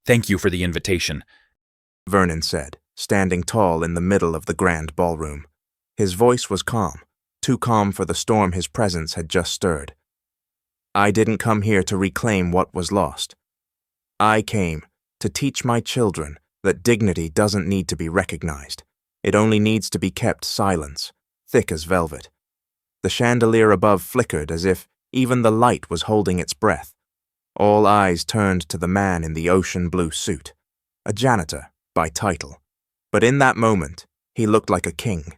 Thank you for the invitation. Vernon said, standing tall in the middle of the grand ballroom. His voice was calm, too calm for the storm his presence had just stirred. I didn't come here to reclaim what was lost. I came to teach my children that dignity doesn't need to be recognized. It only needs to be kept silence, thick as velvet. The chandelier above flickered as if even the light was holding its breath. All eyes turned to the man in the ocean blue suit, a janitor by title. But in that moment, he looked like a king.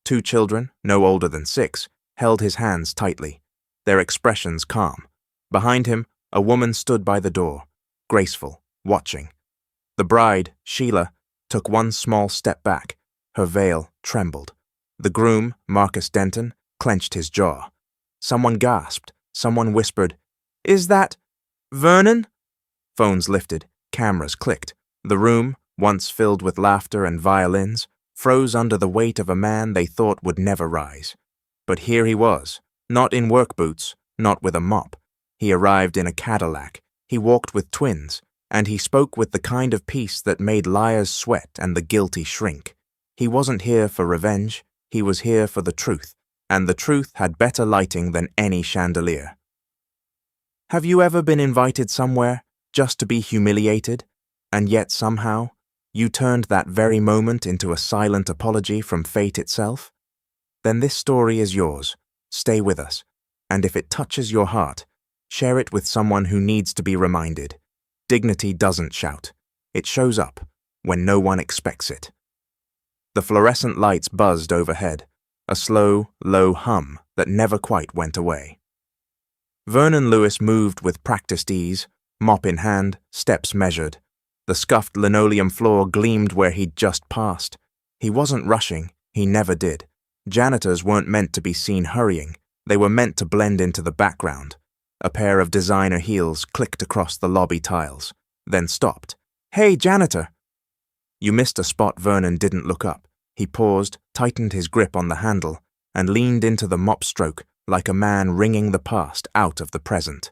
2 children, no older than 6, held his hands tightly, their expressions calm. Behind him, a woman stood by the door, graceful, watching. The bride, Sheila, took one small step back. Her veil trembled. The groom, Marcus Denton, clenched his jaw. Someone gasped. Someone whispered, "Is that Vernon?" Phones lifted. Cameras clicked. The room, once filled with laughter and violins, froze under the weight of a man they thought would never rise. But here he was, not in work boots, not with a mop. He arrived in a Cadillac. He walked with twins, and he spoke with the kind of peace that made liars sweat and the guilty shrink. He wasn't here for revenge. He was here for the truth, and the truth had better lighting than any chandelier. Have you ever been invited somewhere just to be humiliated, and yet somehow you turned that very moment into a silent apology from fate itself? Then this story is yours. Stay with us, and if it touches your heart, share it with someone who needs to be reminded. Dignity doesn't shout. It shows up when no one expects it. The fluorescent lights buzzed overhead, a slow, low hum that never quite went away. Vernon Lewis moved with practiced ease, mop in hand, steps measured. The scuffed linoleum floor gleamed where he'd just passed. He wasn't rushing, he never did. Janitors weren't meant to be seen hurrying, they were meant to blend into the background. A pair of designer heels clicked across the lobby tiles, then stopped. "Hey, janitor!" You missed a spot. Vernon didn't look up. He paused, tightened his grip on the handle, and leaned into the mop stroke like a man wringing the past out of the present.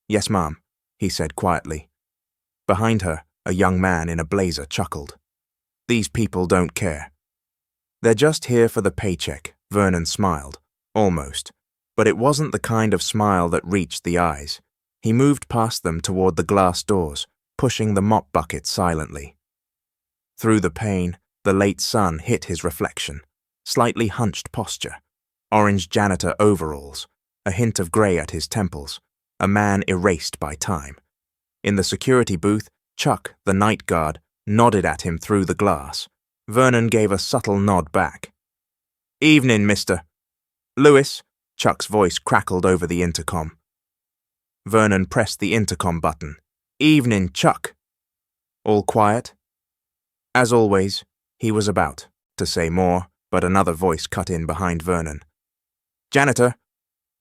"Yes, ma'am," he said quietly. Behind her, a young man in a blazer chuckled. "These people don't care." "They're just here for the paycheck," Vernon smiled, almost. But it wasn't the kind of smile that reached the eyes. He moved past them toward the glass doors, pushing the mop bucket silently. Through the pane, the late sun hit his reflection. Slightly hunched posture, orange janitor overalls, a hint of grey at his temples, a man erased by time. In the security booth, Chuck, the night guard, nodded at him through the glass. Vernon gave a subtle nod back. "Evening, Mr. Lewis," Chuck's voice crackled over the intercom. Vernon pressed the intercom button. "Evening, Chuck." "All quiet?" As always, he was about to say more, but another voice cut in behind Vernon. "Janitor!"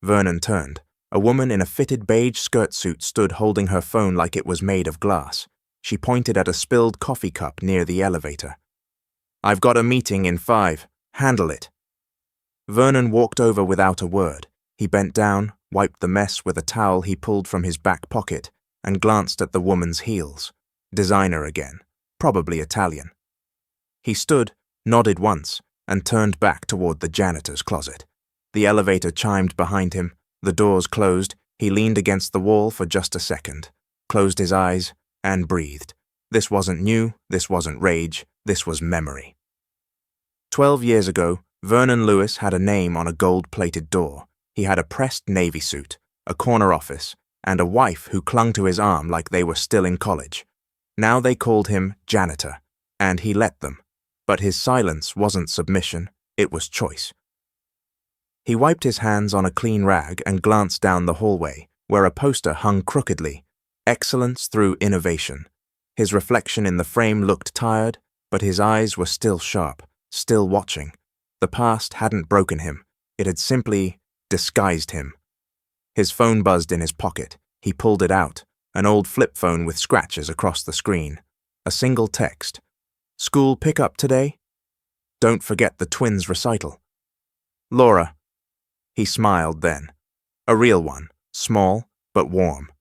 Vernon turned. A woman in a fitted beige skirt suit stood holding her phone like it was made of glass. She pointed at a spilled coffee cup near the elevator. "I've got a meeting in 5. Handle it." Vernon walked over without a word. He bent down, wiped the mess with a towel he pulled from his back pocket, and glanced at the woman's heels. Designer again, probably Italian. He stood, nodded once, and turned back toward the janitor's closet. The elevator chimed behind him. The doors closed. He leaned against the wall for just a second, closed his eyes, and breathed. This wasn't new, this wasn't rage, this was memory. 12 years ago, Vernon Lewis had a name on a gold-plated door. He had a pressed navy suit, a corner office, and a wife who clung to his arm like they were still in college. Now they called him Janitor, and he let them. But his silence wasn't submission, it was choice. He wiped his hands on a clean rag and glanced down the hallway, where a poster hung crookedly, "Excellence through Innovation." His reflection in the frame looked tired, but his eyes were still sharp, still watching. The past hadn't broken him, it had simply disguised him. His phone buzzed in his pocket. He pulled it out, an old flip phone with scratches across the screen. A single text. "School pickup today? Don't forget the twins' recital. Laura." He smiled then. A real one, small but warm.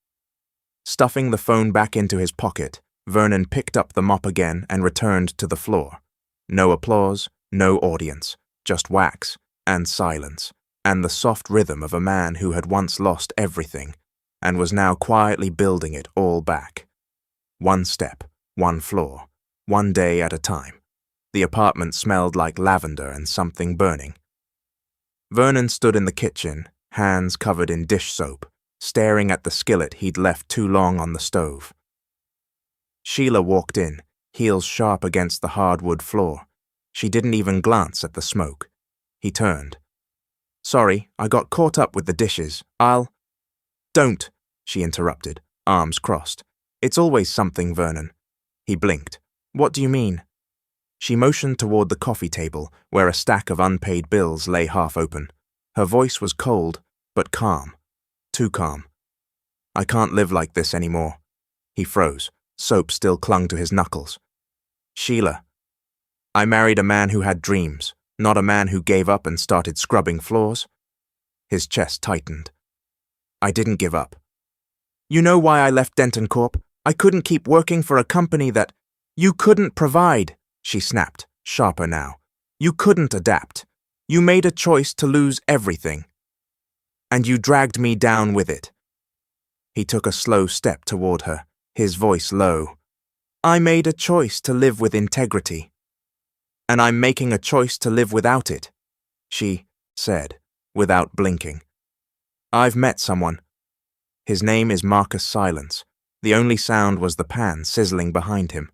Stuffing the phone back into his pocket, Vernon picked up the mop again and returned to the floor. No applause, no audience, just wax and silence, and the soft rhythm of a man who had once lost everything and was now quietly building it all back. One step, one floor, one day at a time. The apartment smelled like lavender and something burning. Vernon stood in the kitchen, hands covered in dish soap, staring at the skillet he'd left too long on the stove. Sheila walked in, heels sharp against the hardwood floor. She didn't even glance at the smoke. He turned. "Sorry, I got caught up with the dishes. Don't," she interrupted, arms crossed. "It's always something, Vernon." He blinked. "What do you mean?" She motioned toward the coffee table, where a stack of unpaid bills lay half open. Her voice was cold, but calm. Too calm. "I can't live like this anymore." He froze. Soap still clung to his knuckles. "Sheila, I married a man who had dreams, not a man who gave up and started scrubbing floors." His chest tightened. "I didn't give up. You know why I left Denton Corp? I couldn't keep working for a company that you couldn't provide," she snapped, sharper now. "You couldn't adapt. You made a choice to lose everything. And you dragged me down with it." He took a slow step toward her, his voice low. "I made a choice to live with integrity. And I'm making a choice to live without it," she said, without blinking. "I've met someone. His name is Marcus Silence." The only sound was the pan sizzling behind him.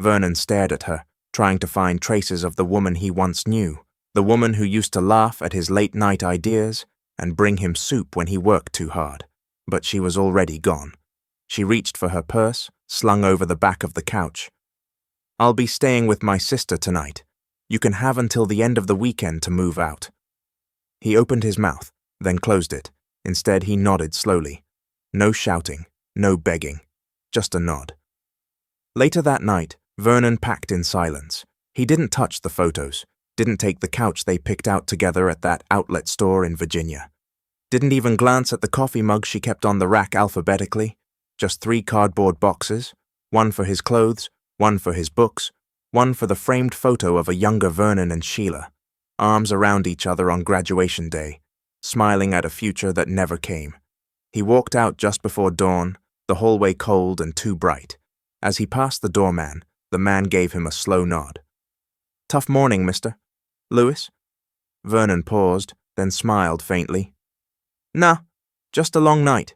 Vernon stared at her, trying to find traces of the woman he once knew, the woman who used to laugh at his late-night ideas and bring him soup when he worked too hard. But she was already gone. She reached for her purse, slung over the back of the couch. "I'll be staying with my sister tonight. You can have until the end of the weekend to move out." He opened his mouth, then closed it. Instead, he nodded slowly. No shouting, no begging, just a nod. Later that night, Vernon packed in silence. He didn't touch the photos, didn't take the couch they picked out together at that outlet store in Virginia. Didn't even glance at the coffee mug she kept on the rack alphabetically. Just 3 cardboard boxes, one for his clothes, one for his books, one for the framed photo of a younger Vernon and Sheila, arms around each other on graduation day, smiling at a future that never came. He walked out just before dawn, the hallway cold and too bright. As he passed the doorman, the man gave him a slow nod. "Tough morning, Mr. Lewis?" Vernon paused, then smiled faintly. "Nah, just a long night."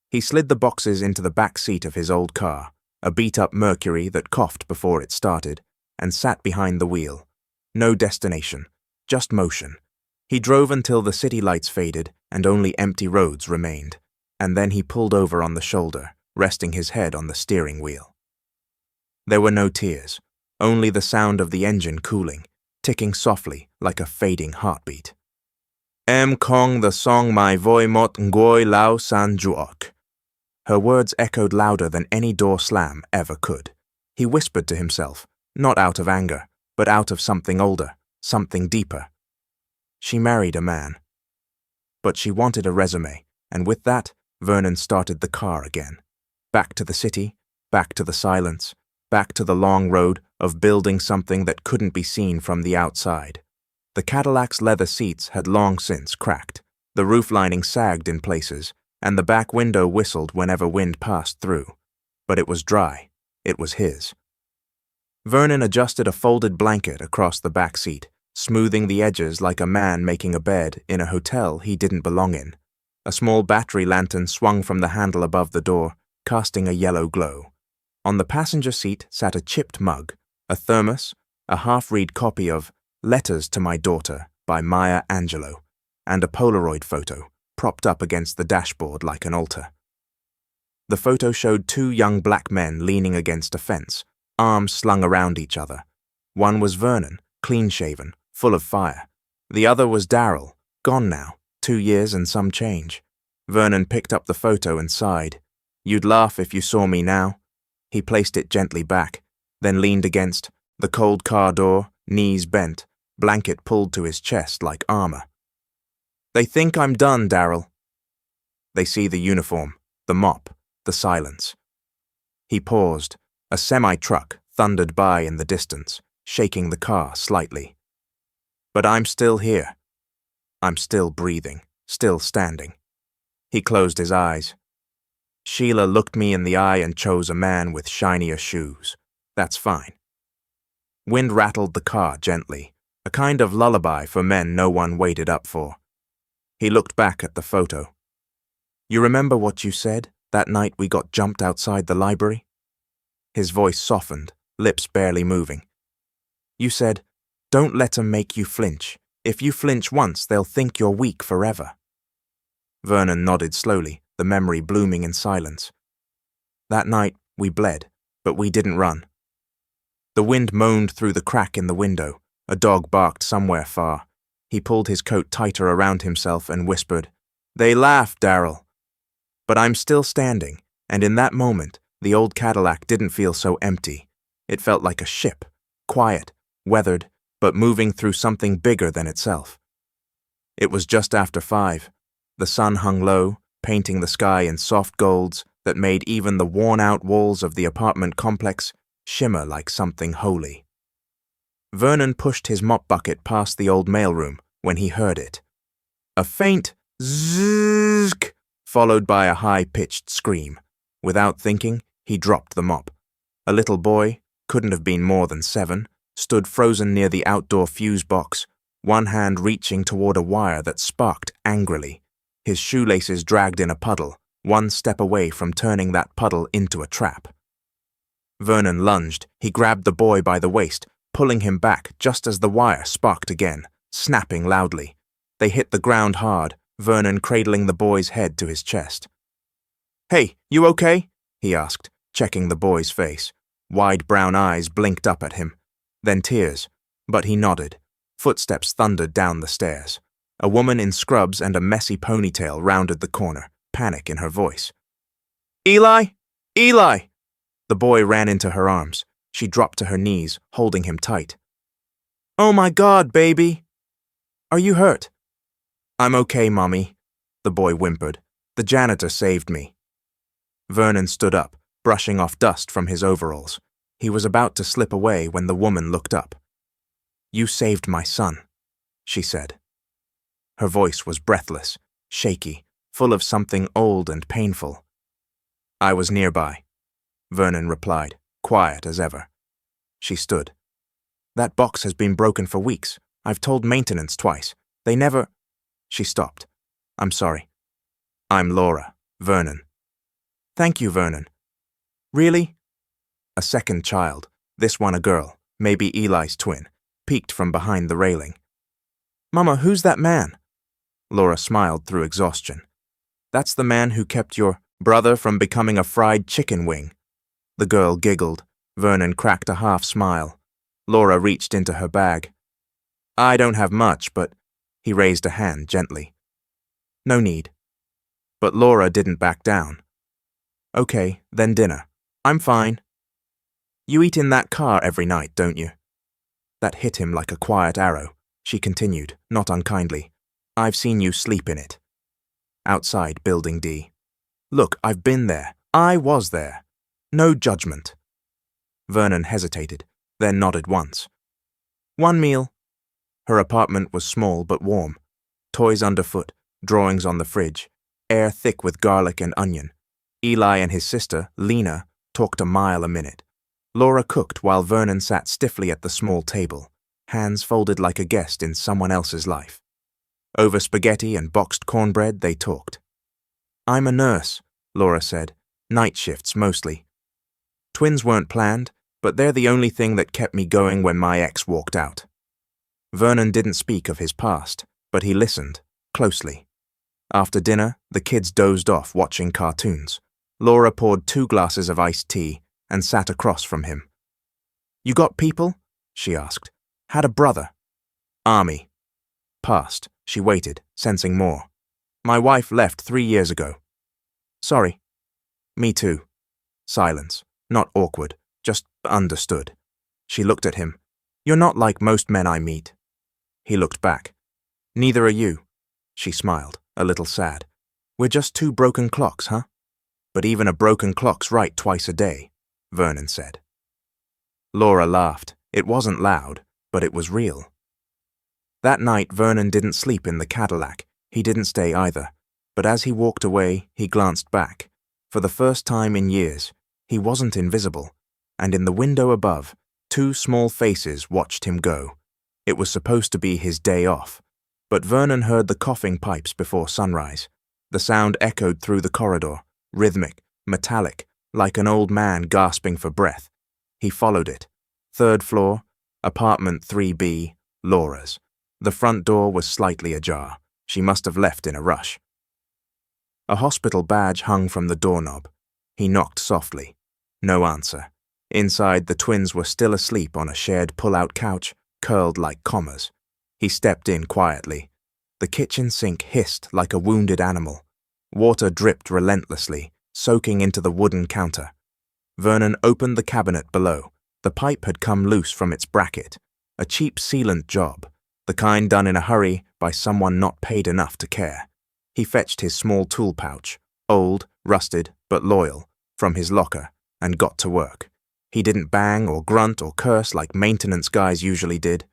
He slid the boxes into the back seat of his old car, a beat-up Mercury that coughed before it started, and sat behind the wheel. No destination, just motion. He drove until the city lights faded and only empty roads remained, and then he pulled over on the shoulder, resting his head on the steering wheel. There were no tears, only the sound of the engine cooling, ticking softly like a fading heartbeat. Kong the song my voi mot ngoi lao san juok." Her words echoed louder than any door slam ever could. He whispered to himself, not out of anger, but out of something older, something deeper. She married a man. But she wanted a resume, and with that, Vernon started the car again. Back to the city, back to the silence, back to the long road of building something that couldn't be seen from the outside. The Cadillac's leather seats had long since cracked. The roof lining sagged in places, and the back window whistled whenever wind passed through. But it was dry. It was his. Vernon adjusted a folded blanket across the back seat, smoothing the edges like a man making a bed in a hotel he didn't belong in. A small battery lantern swung from the handle above the door, casting a yellow glow. On the passenger seat sat a chipped mug, a thermos, a half-read copy of Letters to My Daughter by Maya Angelou, and a Polaroid photo, propped up against the dashboard like an altar. The photo showed 2 young black men leaning against a fence, arms slung around each other. One was Vernon, clean-shaven, full of fire. The other was Darryl, gone now, 2 years and some change. Vernon picked up the photo and sighed. "You'd laugh if you saw me now." He placed it gently back, then leaned against the cold car door, knees bent, blanket pulled to his chest like armor. "They think I'm done, Darryl." They see the uniform, the mop, the silence. He paused. A semi-truck thundered by in the distance, shaking the car slightly. But I'm still here. I'm still breathing, still standing. He closed his eyes. Sheila looked me in the eye and chose a man with shinier shoes. That's fine. Wind rattled the car gently, a kind of lullaby for men no one waited up for. He looked back at the photo. You remember what you said that night we got jumped outside the library? His voice softened, lips barely moving. You said, don't let 'em make you flinch. If you flinch once, they'll think you're weak forever. Vernon nodded slowly, the memory blooming in silence. That night, we bled, but we didn't run. The wind moaned through the crack in the window. A dog barked somewhere far. He pulled his coat tighter around himself and whispered, They laugh, Darryl. But I'm still standing, and in that moment, the old Cadillac didn't feel so empty. It felt like a ship, quiet, weathered, but moving through something bigger than itself. It was just after 5. The sun hung low, painting the sky in soft golds that made even the worn-out walls of the apartment complex shimmer like something holy. Vernon pushed his mop bucket past the old mailroom when he heard it. A faint zzz, followed by a high-pitched scream. Without thinking, he dropped the mop. A little boy, couldn't have been more than 7, stood frozen near the outdoor fuse box, one hand reaching toward a wire that sparked angrily. His shoelaces dragged in a puddle, one step away from turning that puddle into a trap. Vernon lunged. He grabbed the boy by the waist, pulling him back just as the wire sparked again, snapping loudly. They hit the ground hard, Vernon cradling the boy's head to his chest. Hey, you okay? He asked, checking the boy's face. Wide brown eyes blinked up at him. Then tears, but he nodded. Footsteps thundered down the stairs. A woman in scrubs and a messy ponytail rounded the corner, panic in her voice. Eli? Eli! The boy ran into her arms. She dropped to her knees, holding him tight. Oh my God, baby! Are you hurt? I'm okay, Mommy, the boy whimpered. The janitor saved me. Vernon stood up, brushing off dust from his overalls. He was about to slip away when the woman looked up. You saved my son, she said. Her voice was breathless, shaky, full of something old and painful. I was nearby, Vernon replied, quiet as ever. She stood. That box has been broken for weeks. I've told maintenance twice. They never... She stopped. I'm sorry. I'm Laura, Vernon. Thank you, Vernon. Really? A second child, this one a girl, maybe Eli's twin, peeked from behind the railing. Mama, who's that man? Laura smiled through exhaustion. That's the man who kept your brother from becoming a fried chicken wing. The girl giggled. Vernon cracked a half smile. Laura reached into her bag. I don't have much, but... He raised a hand gently. No need. But Laura didn't back down. Okay, then dinner. I'm fine. You eat in that car every night, don't you? That hit him like a quiet arrow. She continued, not unkindly. I've seen you sleep in it. Outside Building D. Look, I've been there. I was there. No judgment. Vernon hesitated, then nodded once. One meal. Her apartment was small but warm. Toys underfoot, drawings on the fridge, air thick with garlic and onion. Eli and his sister, Lena, talked a mile a minute. Laura cooked while Vernon sat stiffly at the small table, hands folded like a guest in someone else's life. Over spaghetti and boxed cornbread, they talked. I'm a nurse, Laura said. Night shifts mostly. Twins weren't planned, but they're the only thing that kept me going when my ex walked out. Vernon didn't speak of his past, but he listened, closely. After dinner, the kids dozed off watching cartoons. Laura poured 2 glasses of iced tea and sat across from him. You got people? She asked. Had a brother. Army. Passed. She waited, sensing more. My wife left 3 years ago. Sorry. Me too. Silence. Not awkward, just understood. She looked at him. You're not like most men I meet. He looked back. Neither are you. She smiled, a little sad. We're just 2 broken clocks, huh? But even a broken clock's right twice a day. Vernon said. Laura laughed. It wasn't loud, but it was real. That night, Vernon didn't sleep in the Cadillac. He didn't stay either. But as he walked away, he glanced back. For the first time in years, he wasn't invisible. And in the window above, 2 small faces watched him go. It was supposed to be his day off. But Vernon heard the coughing pipes before sunrise. The sound echoed through the corridor, rhythmic, metallic, like an old man gasping for breath. He followed it. 3rd floor, apartment 3B, Laura's. The front door was slightly ajar. She must have left in a rush. A hospital badge hung from the doorknob. He knocked softly. No answer. Inside, the twins were still asleep on a shared pull-out couch, curled like commas. He stepped in quietly. The kitchen sink hissed like a wounded animal. Water dripped relentlessly, soaking into the wooden counter. Vernon opened the cabinet below. The pipe had come loose from its bracket. A cheap sealant job, the kind done in a hurry by someone not paid enough to care. He fetched his small tool pouch, old, rusted, but loyal, from his locker, and got to work. He didn't bang or grunt or curse like maintenance guys usually did.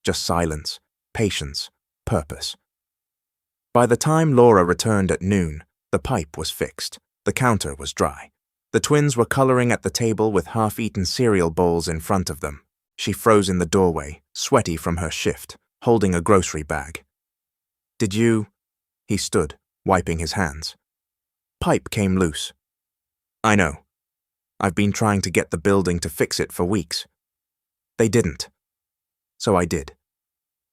Just silence, patience, purpose. By the time Laura returned at noon, the pipe was fixed. The counter was dry. The twins were coloring at the table with half-eaten cereal bowls in front of them. She froze in the doorway, sweaty from her shift, holding a grocery bag. "Did you—" He stood, wiping his hands. "Pipe came loose." "I know. I've been trying to get the building to fix it for weeks. They didn't. So I did."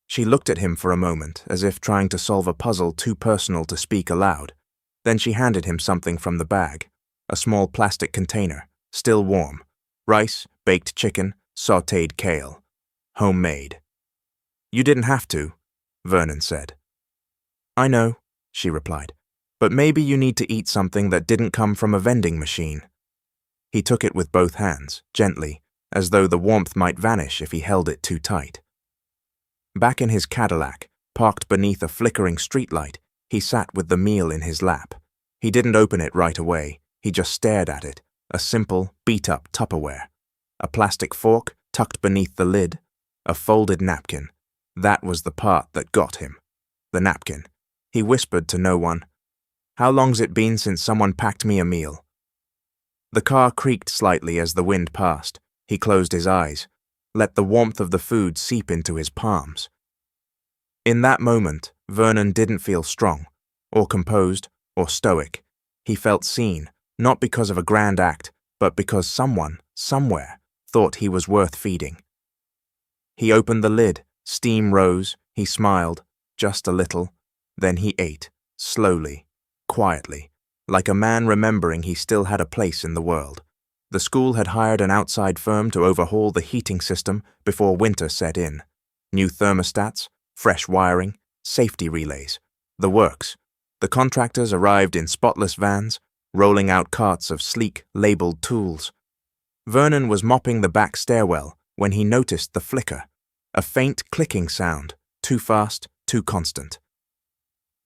She looked at him for a moment, as if trying to solve a puzzle too personal to speak aloud. Then she handed him something from the bag. A small plastic container, still warm. Rice, baked chicken, sautéed kale. Homemade. "You didn't have to," Vernon said. "I know," she replied. "But maybe you need to eat something that didn't come from a vending machine." He took it with both hands, gently, as though the warmth might vanish if he held it too tight. Back in his Cadillac, parked beneath a flickering streetlight, he sat with the meal in his lap. He didn't open it right away. He just stared at it, a simple, beat-up Tupperware. A plastic fork tucked beneath the lid, a folded napkin. That was the part that got him. The napkin. He whispered to no one, "How long's it been since someone packed me a meal?" The car creaked slightly as the wind passed. He closed his eyes, let the warmth of the food seep into his palms. In that moment, Vernon didn't feel strong, or composed, or stoic. He felt seen, not because of a grand act, but because someone, somewhere, thought he was worth feeding. He opened the lid, steam rose, he smiled, just a little, then he ate, slowly, quietly, like a man remembering he still had a place in the world. The school had hired an outside firm to overhaul the heating system before winter set in. New thermostats, fresh wiring, safety relays, the works. The contractors arrived in spotless vans, rolling out carts of sleek, labeled tools. Vernon was mopping the back stairwell when he noticed the flicker, a faint clicking sound, too fast, too constant.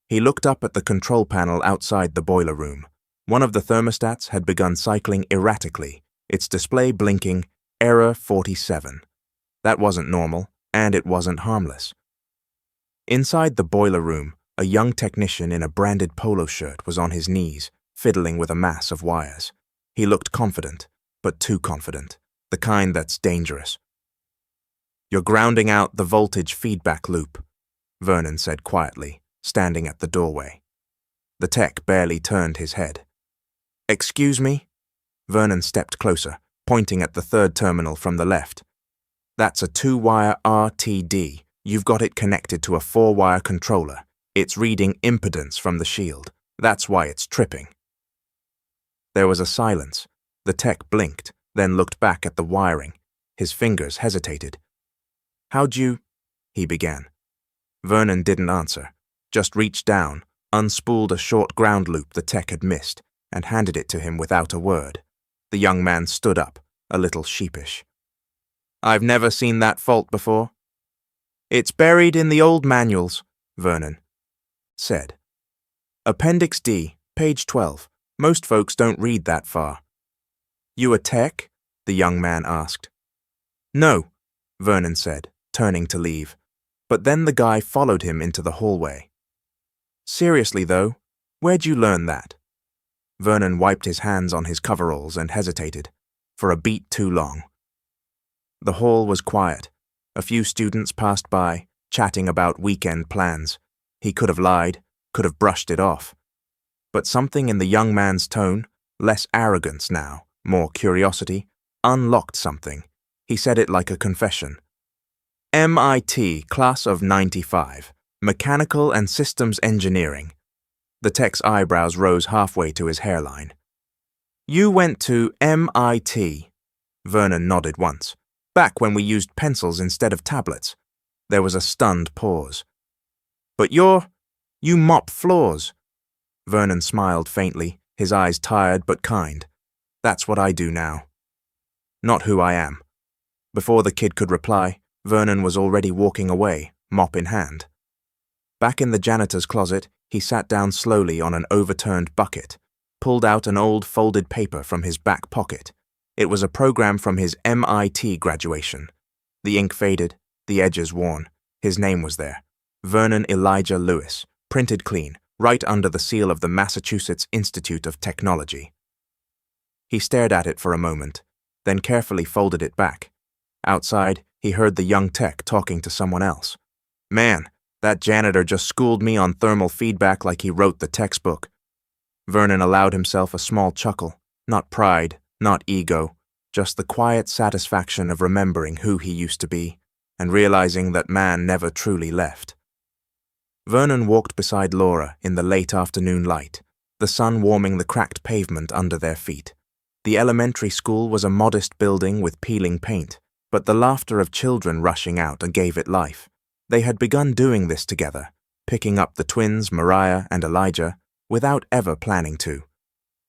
He looked up at the control panel outside the boiler room. One of the thermostats had begun cycling erratically, its display blinking, Error 47. That wasn't normal, and it wasn't harmless. Inside the boiler room, a young technician in a branded polo shirt was on his knees, fiddling with a mass of wires. He looked confident, but too confident, the kind that's dangerous. "You're grounding out the voltage feedback loop," Vernon said quietly, standing at the doorway. The tech barely turned his head. "Excuse me?" Vernon stepped closer, pointing at the 3rd terminal from the left. "That's a 2-wire RTD. You've got it connected to a 4-wire controller. It's reading impedance from the shield. That's why it's tripping." There was a silence. The tech blinked, then looked back at the wiring. His fingers hesitated. "How'd you—" he began. Vernon didn't answer, just reached down, unspooled a short ground loop the tech had missed, and handed it to him without a word. The young man stood up, a little sheepish. "I've never seen that fault before." "It's buried in the old manuals," Vernon said. "Appendix D, page 12. Most folks don't read that far." "You a tech?" the young man asked. No, Vernon said, turning to leave. But then the guy followed him into the hallway. Seriously, though, where'd you learn that? Vernon wiped his hands on his coveralls and hesitated, for a beat too long. The hall was quiet. A few students passed by, chatting about weekend plans. He could have lied, could have brushed it off. But something in the young man's tone, less arrogance now, more curiosity, unlocked something. He said it like a confession. MIT, class of 95, Mechanical and Systems Engineering. The tech's eyebrows rose halfway to his hairline. You went to MIT. Vernon nodded once. Back when we used pencils instead of tablets. There was a stunned pause. But you mop floors. Vernon smiled faintly, his eyes tired but kind. That's what I do now. Not who I am. Before the kid could reply, Vernon was already walking away, mop in hand. Back in the janitor's closet, he sat down slowly on an overturned bucket, pulled out an old folded paper from his back pocket. It was a program from his MIT graduation. The ink faded, the edges worn. His name was there. Vernon Elijah Lewis, printed clean, right under the seal of the Massachusetts Institute of Technology. He stared at it for a moment, then carefully folded it back. Outside, he heard the young tech talking to someone else. Man, that janitor just schooled me on thermal feedback like he wrote the textbook. Vernon allowed himself a small chuckle, not pride, not ego, just the quiet satisfaction of remembering who he used to be and realizing that man never truly left. Vernon walked beside Laura in the late afternoon light, the sun warming the cracked pavement under their feet. The elementary school was a modest building with peeling paint, but the laughter of children rushing out gave it life. They had begun doing this together, picking up the twins, Mariah and Elijah, without ever planning to.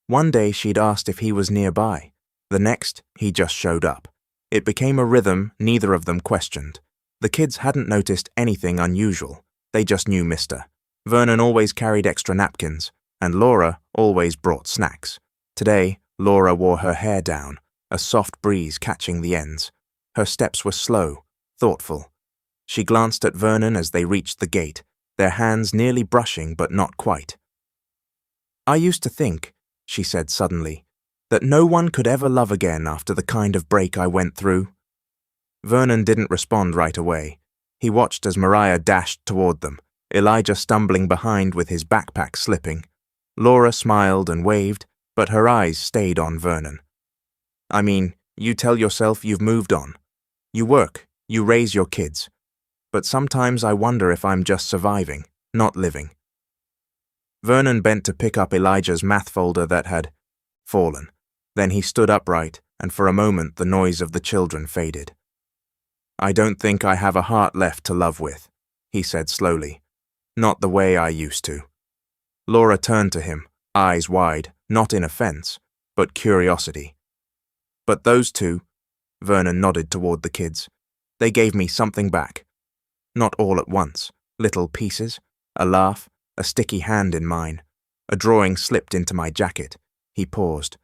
One day she'd asked if he was nearby. The next, he just showed up. It became a rhythm neither of them questioned. The kids hadn't noticed anything unusual. They just knew Mr. Vernon always carried extra napkins, and Laura always brought snacks. Today, Laura wore her hair down, a soft breeze catching the ends. Her steps were slow, thoughtful. She glanced at Vernon as they reached the gate, their hands nearly brushing but not quite. I used to think, she said suddenly, that no one could ever love again after the kind of break I went through. Vernon didn't respond right away. He watched as Mariah dashed toward them, Elijah stumbling behind with his backpack slipping. Laura smiled and waved, but her eyes stayed on Vernon. I mean, you tell yourself you've moved on. You work, you raise your kids. But sometimes I wonder if I'm just surviving, not living. Vernon bent to pick up Elijah's math folder that had fallen. Then he stood upright, and for a moment the noise of the children faded. I don't think I have a heart left to love with, he said slowly. Not the way I used to. Laura turned to him, eyes wide, not in offense, but curiosity. But those two, Vernon nodded toward the kids, they gave me something back. Not all at once, little pieces, a laugh, a sticky hand in mine. A drawing slipped into my jacket. He paused.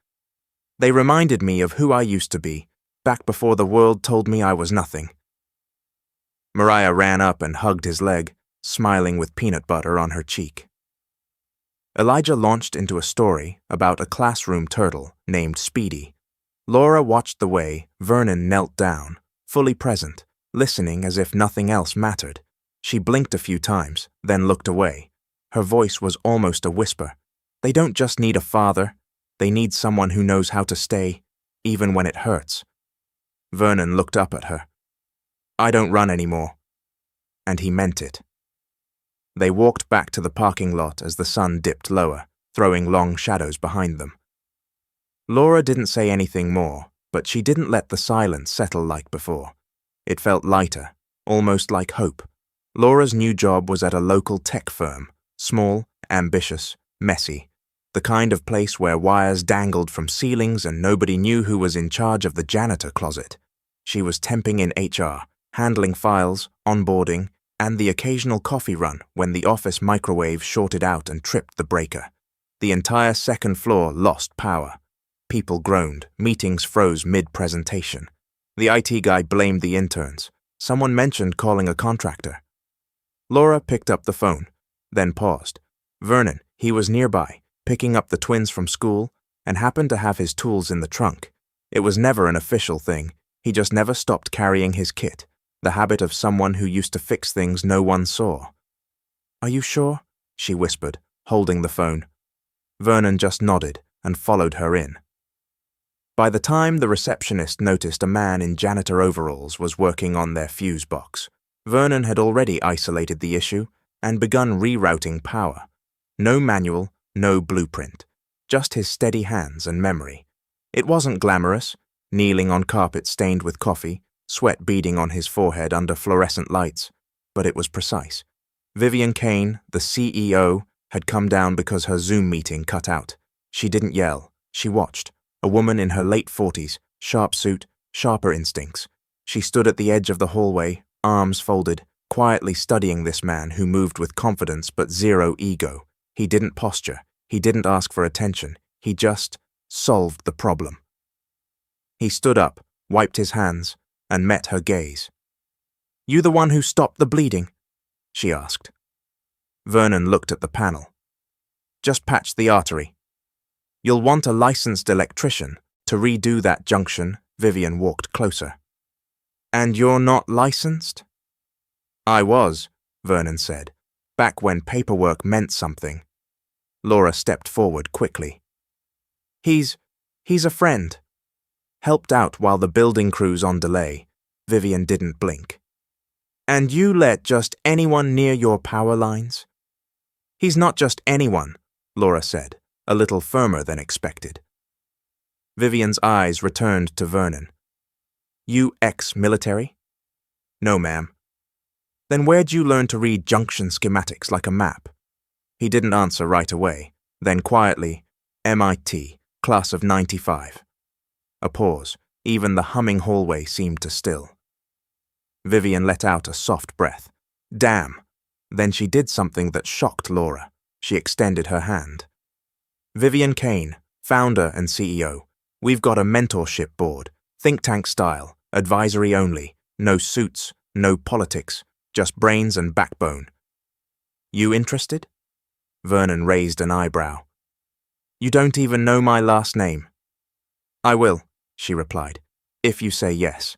They reminded me of who I used to be, back before the world told me I was nothing. Mariah ran up and hugged his leg, smiling with peanut butter on her cheek. Elijah launched into a story about a classroom turtle named Speedy. Laura watched the way Vernon knelt down, fully present, listening as if nothing else mattered. She blinked a few times, then looked away. Her voice was almost a whisper. They don't just need a father. They need someone who knows how to stay, even when it hurts. Vernon looked up at her. I don't run anymore. And he meant it. They walked back to the parking lot as the sun dipped lower, throwing long shadows behind them. Laura didn't say anything more, but she didn't let the silence settle like before. It felt lighter, almost like hope. Laura's new job was at a local tech firm, small, ambitious, messy, the kind of place where wires dangled from ceilings and nobody knew who was in charge of the janitor closet. She was temping in HR, handling files, onboarding, and the occasional coffee run when the office microwave shorted out and tripped the breaker. The entire second floor lost power. People groaned. Meetings froze mid-presentation. The IT guy blamed the interns. Someone mentioned calling a contractor. Laura picked up the phone, then paused. Vernon, he was nearby, picking up the twins from school, and happened to have his tools in the trunk. It was never an official thing. He just never stopped carrying his kit, the habit of someone who used to fix things no one saw. "Are you sure?" she whispered, holding the phone. Vernon just nodded and followed her in. By the time the receptionist noticed a man in janitor overalls was working on their fuse box, Vernon had already isolated the issue and begun rerouting power. No manual, no blueprint, just his steady hands and memory. It wasn't glamorous, kneeling on carpet stained with coffee, sweat beading on his forehead under fluorescent lights, but it was precise. Vivian Kane, the CEO, had come down because her Zoom meeting cut out. She didn't yell. She watched. A woman in her late 40s, sharp suit, sharper instincts. She stood at the edge of the hallway, arms folded, quietly studying this man who moved with confidence but zero ego. He didn't posture. He didn't ask for attention. He just solved the problem. He stood up, wiped his hands, and met her gaze. "You the one who stopped the bleeding?" she asked. Vernon looked at the panel. "Just patched the artery. You'll want a licensed electrician to redo that junction." Vivian walked closer. "And you're not licensed?" "I was," Vernon said, "back when paperwork meant something." Laura stepped forward quickly. He's a friend. Helped out while the building crew's on delay." Vivian didn't blink. "And you let just anyone near your power lines?" "He's not just anyone," Laura said, a little firmer than expected. Vivian's eyes returned to Vernon. "You ex-military?" "No, ma'am." "Then where'd you learn to read junction schematics like a map?" He didn't answer right away. Then quietly, "MIT, class of 95. A pause. Even the humming hallway seemed to still. Vivian let out a soft breath. "Damn." Then she did something that shocked Laura. She extended her hand. "Vivian Kane, founder and CEO. We've got a mentorship board, think tank style, advisory only, no suits, no politics, just brains and backbone. You interested?" Vernon raised an eyebrow. "You don't even know my last name." "I will," she replied, "if you say yes."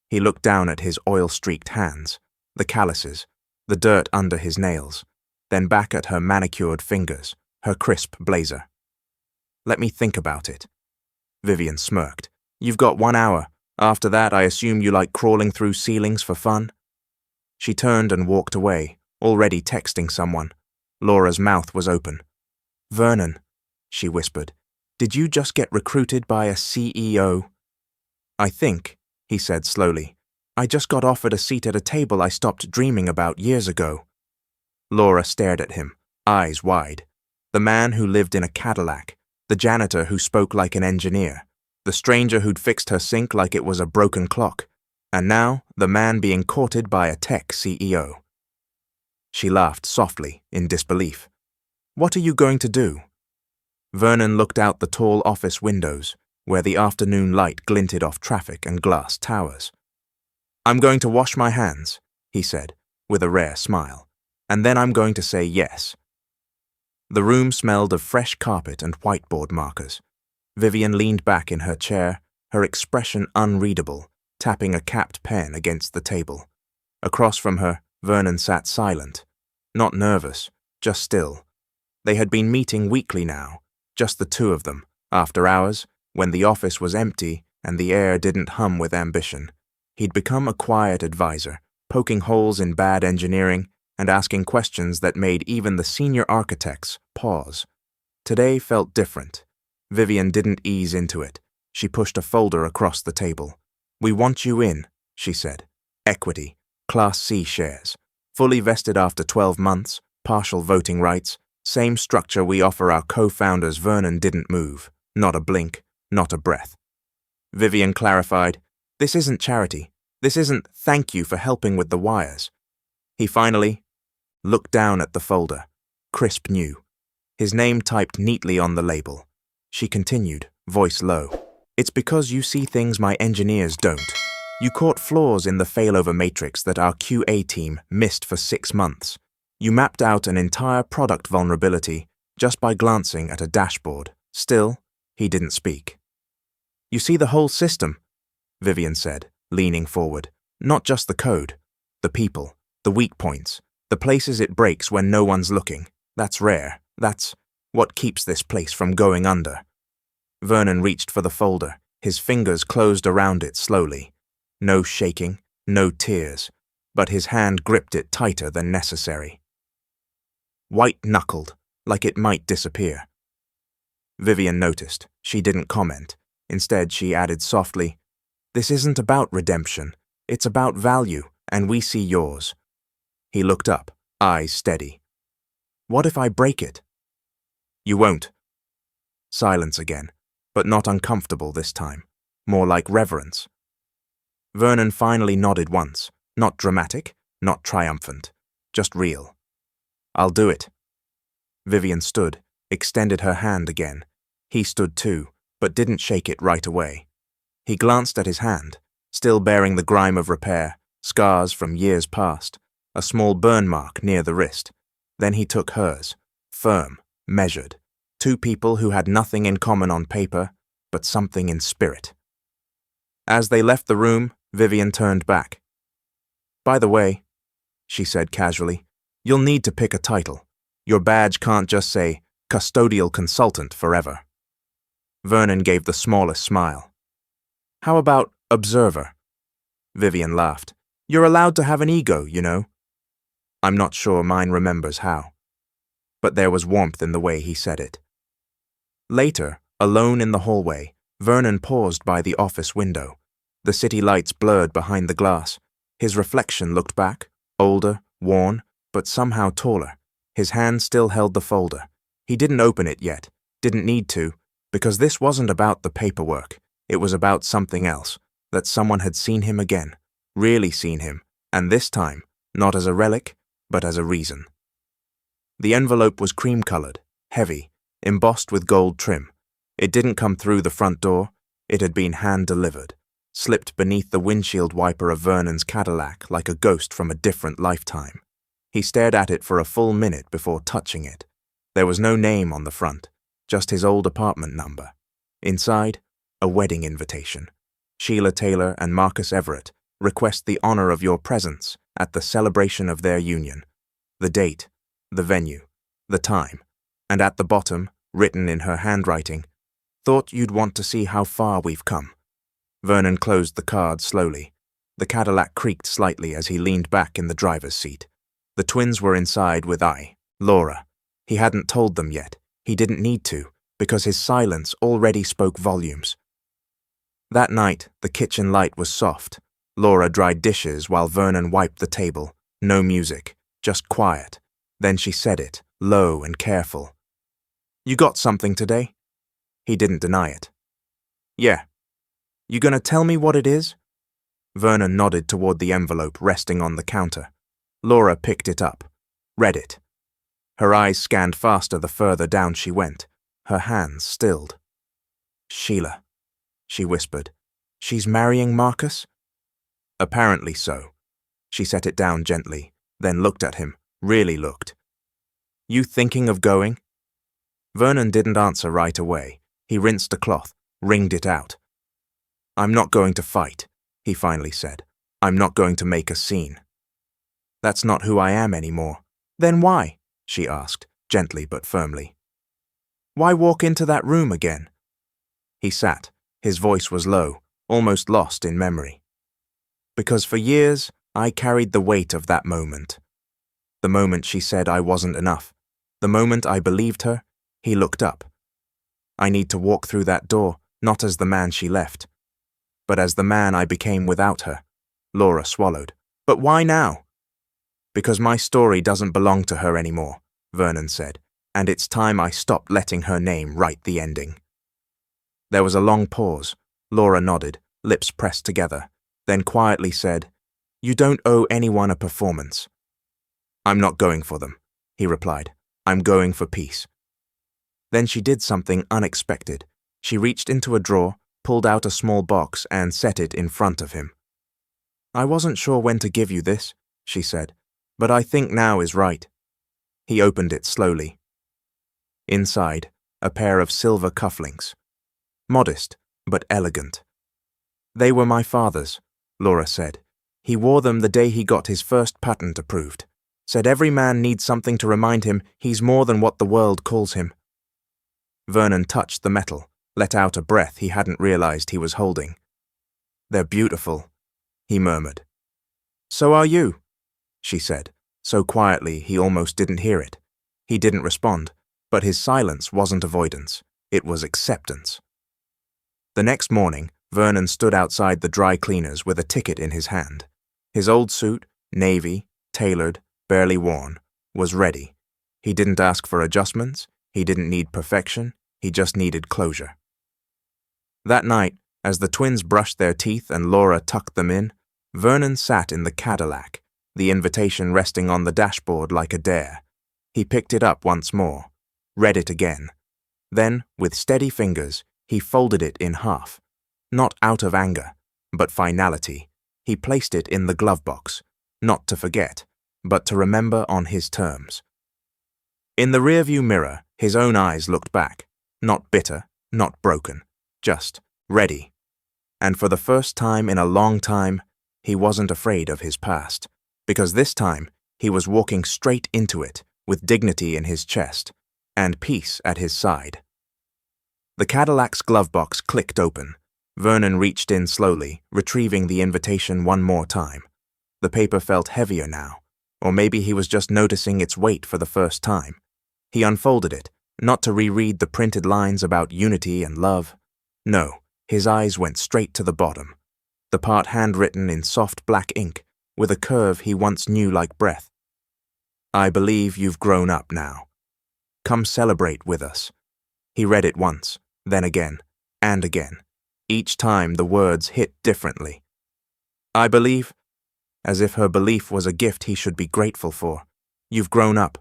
He looked down at his oil-streaked hands, the calluses, the dirt under his nails, then back at her manicured fingers, her crisp blazer. "Let me think about it." Vivian smirked. "You've got 1 hour. After that, I assume you like crawling through ceilings for fun?" She turned and walked away, already texting someone. Laura's mouth was open. "Vernon," she whispered, "did you just get recruited by a CEO?" "I think," he said slowly, "I just got offered a seat at a table I stopped dreaming about years ago." Laura stared at him, eyes wide. The man who lived in a Cadillac, the janitor who spoke like an engineer, the stranger who'd fixed her sink like it was a broken clock, and now the man being courted by a tech CEO. She laughed softly, in disbelief. "What are you going to do?" Vernon looked out the tall office windows, where the afternoon light glinted off traffic and glass towers. "I'm going to wash my hands," he said, with a rare smile, "and then I'm going to say yes." The room smelled of fresh carpet and whiteboard markers. Vivian leaned back in her chair, her expression unreadable, tapping a capped pen against the table. Across from her, Vernon sat silent, not nervous, just still. They had been meeting weekly now, just the two of them, after hours, when the office was empty and the air didn't hum with ambition. He'd become a quiet advisor, poking holes in bad engineering and asking questions that made even the senior architects pause. Today felt different. Vivian didn't ease into it. She pushed a folder across the table. "We want you in," she said. "Equity, Class C shares, fully vested after 12 months, partial voting rights, same structure we offer our co-founders." Vernon didn't move, not a blink, not a breath. Vivian clarified, "This isn't charity. This isn't thank you for helping with the wires." He finally looked down at the folder, crisp new, his name typed neatly on the label. She continued, voice low. It's because you see things my engineers don't. You caught flaws in the failover matrix that our QA team missed for 6 months. You mapped out an entire product vulnerability just by glancing at a dashboard. Still, he didn't speak. You see the whole system, Vivian said, leaning forward. Not just the code, the people, the weak points, the places it breaks when no one's looking. That's rare. That's what keeps this place from going under. Vernon reached for the folder, his fingers closed around it slowly. No shaking, no tears, but his hand gripped it tighter than necessary. White-knuckled, like it might disappear. Vivian noticed. She didn't comment. Instead, she added softly, "This isn't about redemption. It's about value, and we see yours." He looked up, eyes steady. "What if I break it?" "You won't." Silence again, but not uncomfortable this time, more like reverence. Vernon finally nodded once, not dramatic, not triumphant, just real. "I'll do it." Vivian stood, extended her hand again. He stood too, but didn't shake it right away. He glanced at his hand, still bearing the grime of repair, scars from years past, a small burn mark near the wrist. Then he took hers, firm, measured. Two people who had nothing in common on paper, but something in spirit. As they left the room, Vivian turned back. "By the way," she said casually, "you'll need to pick a title. Your badge can't just say custodial consultant forever." Vernon gave the smallest smile. "How about observer?" Vivian laughed. "You're allowed to have an ego, you know." I'm not sure mine remembers how. But there was warmth in the way he said it. Later, alone in the hallway, Vernon paused by the office window. The city lights blurred behind the glass. His reflection looked back, older, worn, but somehow taller. His hand still held the folder. He didn't open it yet, didn't need to, because this wasn't about the paperwork. It was about something else, that someone had seen him again, really seen him, and this time, not as a relic, but as a reason. The envelope was cream-colored, heavy, embossed with gold trim. It didn't come through the front door. It had been hand-delivered, slipped beneath the windshield wiper of Vernon's Cadillac like a ghost from a different lifetime. He stared at it for a full minute before touching it. There was no name on the front, just his old apartment number. Inside, a wedding invitation. Sheila Taylor and Marcus Everett request the honor of your presence at the celebration of their union. The date, the venue, the time, and at the bottom, written in her handwriting, "Thought you'd want to see how far we've come." Vernon closed the card slowly. The Cadillac creaked slightly as he leaned back in the driver's seat. The twins were inside with Laura. He hadn't told them yet. He didn't need to, because his silence already spoke volumes. That night, the kitchen light was soft. Laura dried dishes while Vernon wiped the table. No music, just quiet. Then she said it, low and careful. "You got something today?" He didn't deny it. "Yeah." "You gonna tell me what it is?" Vernon nodded toward the envelope resting on the counter. Laura picked it up, read it. Her eyes scanned faster the further down she went. Her hands stilled. "Sheila," she whispered. "She's marrying Marcus?" "Apparently so." She set it down gently, then looked at him, really looked. "You thinking of going?" Vernon didn't answer right away. He rinsed a cloth, wringed it out. "I'm not going to fight," he finally said. "I'm not going to make a scene." "That's not who I am anymore." "Then why?" she asked, gently but firmly. "Why walk into that room again?" He sat. His voice was low, almost lost in memory. "Because for years, I carried the weight of that moment. The moment she said I wasn't enough. The moment I believed her." He looked up. "I need to walk through that door, not as the man she left, but as the man I became without her." Laura swallowed. "But why now?" "Because my story doesn't belong to her anymore," Vernon said, "and it's time I stopped letting her name write the ending." There was a long pause. Laura nodded, lips pressed together, then quietly said, "You don't owe anyone a performance." "I'm not going for them," he replied. "I'm going for peace." Then she did something unexpected. She reached into a drawer, pulled out a small box, and set it in front of him. "I wasn't sure when to give you this," she said, "but I think now is right." He opened it slowly. Inside, a pair of silver cufflinks. Modest, but elegant. "They were my father's," Laura said. "He wore them the day he got his first patent approved. Said every man needs something to remind him he's more than what the world calls him." Vernon touched the metal, let out a breath he hadn't realized he was holding. "They're beautiful," he murmured. "So are you," she said, so quietly he almost didn't hear it. He didn't respond, but his silence wasn't avoidance. It was acceptance. The next morning, Vernon stood outside the dry cleaners with a ticket in his hand. His old suit, navy, tailored, barely worn, was ready. He didn't ask for adjustments, he didn't need perfection, he just needed closure. That night, as the twins brushed their teeth and Laura tucked them in, Vernon sat in the Cadillac, the invitation resting on the dashboard like a dare. He picked it up once more, read it again. Then, with steady fingers, he folded it in half. Not out of anger, but finality. He placed it in the glove box, not to forget, but to remember on his terms. In the rearview mirror, his own eyes looked back, not bitter, not broken, just ready. And for the first time in a long time, he wasn't afraid of his past, because this time he was walking straight into it, with dignity in his chest, and peace at his side. The Cadillac's glove box clicked open. Vernon reached in slowly, retrieving the invitation one more time. The paper felt heavier now, or maybe he was just noticing its weight for the first time. He unfolded it, not to reread the printed lines about unity and love. No, his eyes went straight to the bottom. The part handwritten in soft black ink, with a curve he once knew like breath. "I believe you've grown up now. Come celebrate with us." He read it once, then again, and again. Each time the words hit differently. "I believe," as if her belief was a gift he should be grateful for. "You've grown up."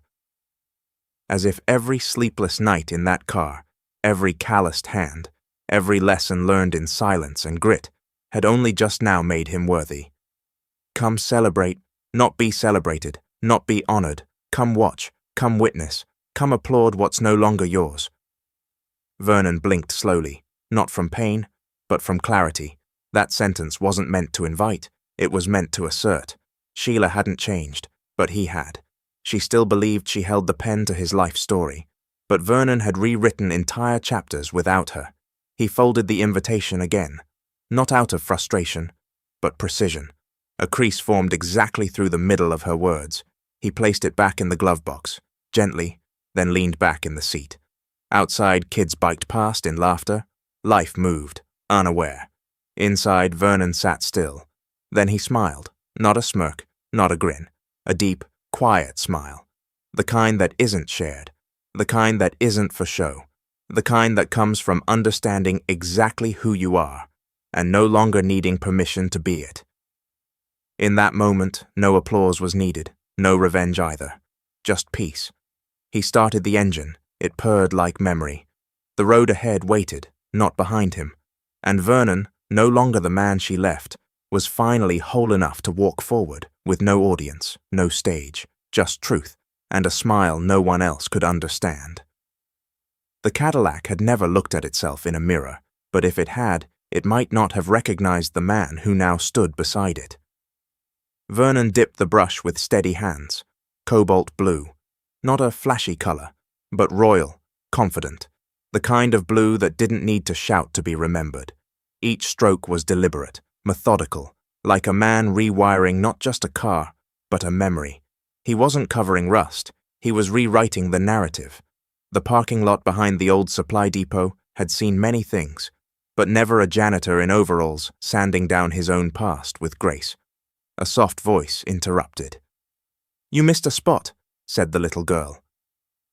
As if every sleepless night in that car, every calloused hand, every lesson learned in silence and grit, had only just now made him worthy. Come celebrate, not be celebrated, not be honored. Come watch, come witness, come applaud what's no longer yours. Vernon blinked slowly, not from pain, but from clarity. That sentence wasn't meant to invite, it was meant to assert. Sheila hadn't changed, but he had. She still believed she held the pen to his life story, but Vernon had rewritten entire chapters without her. He folded the invitation again, not out of frustration, but precision. A crease formed exactly through the middle of her words. He placed it back in the glove box, gently, then leaned back in the seat. Outside, kids biked past in laughter. Life moved, unaware. Inside, Vernon sat still. Then he smiled, not a smirk, not a grin, a deep, quiet smile. The kind that isn't shared, the kind that isn't for show, the kind that comes from understanding exactly who you are, and no longer needing permission to be it. In that moment, no applause was needed, no revenge either, just peace. He started the engine, it purred like memory. The road ahead waited, not behind him, and Vernon, no longer the man she left, was finally whole enough to walk forward, with no audience, no stage, just truth, and a smile no one else could understand. The Cadillac had never looked at itself in a mirror, but if it had, it might not have recognized the man who now stood beside it. Vernon dipped the brush with steady hands, cobalt blue, not a flashy color, but royal, confident, the kind of blue that didn't need to shout to be remembered. Each stroke was deliberate, methodical, like a man rewiring not just a car, but a memory. He wasn't covering rust, he was rewriting the narrative. The parking lot behind the old supply depot had seen many things, but never a janitor in overalls sanding down his own past with grace. A soft voice interrupted. "You missed a spot," said the little girl.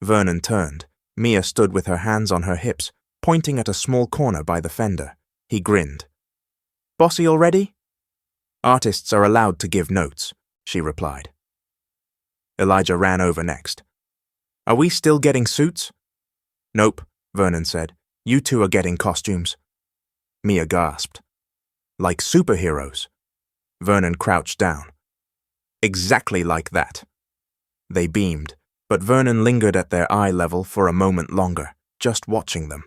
Vernon turned. Mia stood with her hands on her hips, pointing at a small corner by the fender. He grinned. "Bossy already?" "Artists are allowed to give notes," she replied. Elijah ran over next. "Are we still getting suits?" "Nope," Vernon said. You two are getting costumes. Mia gasped. Like superheroes. Vernon crouched down. Exactly like that. They beamed, but Vernon lingered at their eye level for a moment longer, just watching them,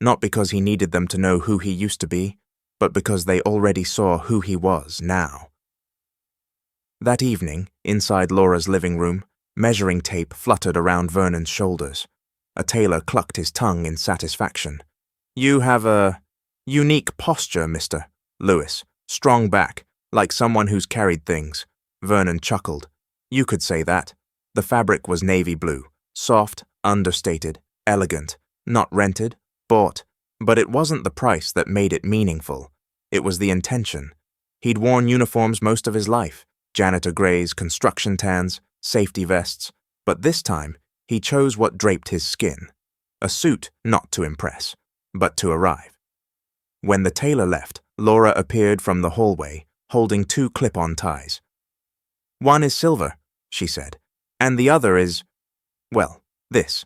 not because he needed them to know who he used to be, but because they already saw who he was now. That evening, inside Laura's living room, measuring tape fluttered around Vernon's shoulders. A tailor clucked his tongue in satisfaction. You have a unique posture, Mr. Lewis. Strong back, like someone who's carried things. Vernon chuckled. You could say that. The fabric was navy blue, soft, understated, elegant, not rented, bought, but it wasn't the price that made it meaningful. It was the intention. He'd worn uniforms most of his life, janitor grays, construction tans, safety vests, but this time he chose what draped his skin. A suit not to impress, but to arrive. When the tailor left, Laura appeared from the hallway, holding 2 clip-on ties. One is silver, she said, and the other is, well, this.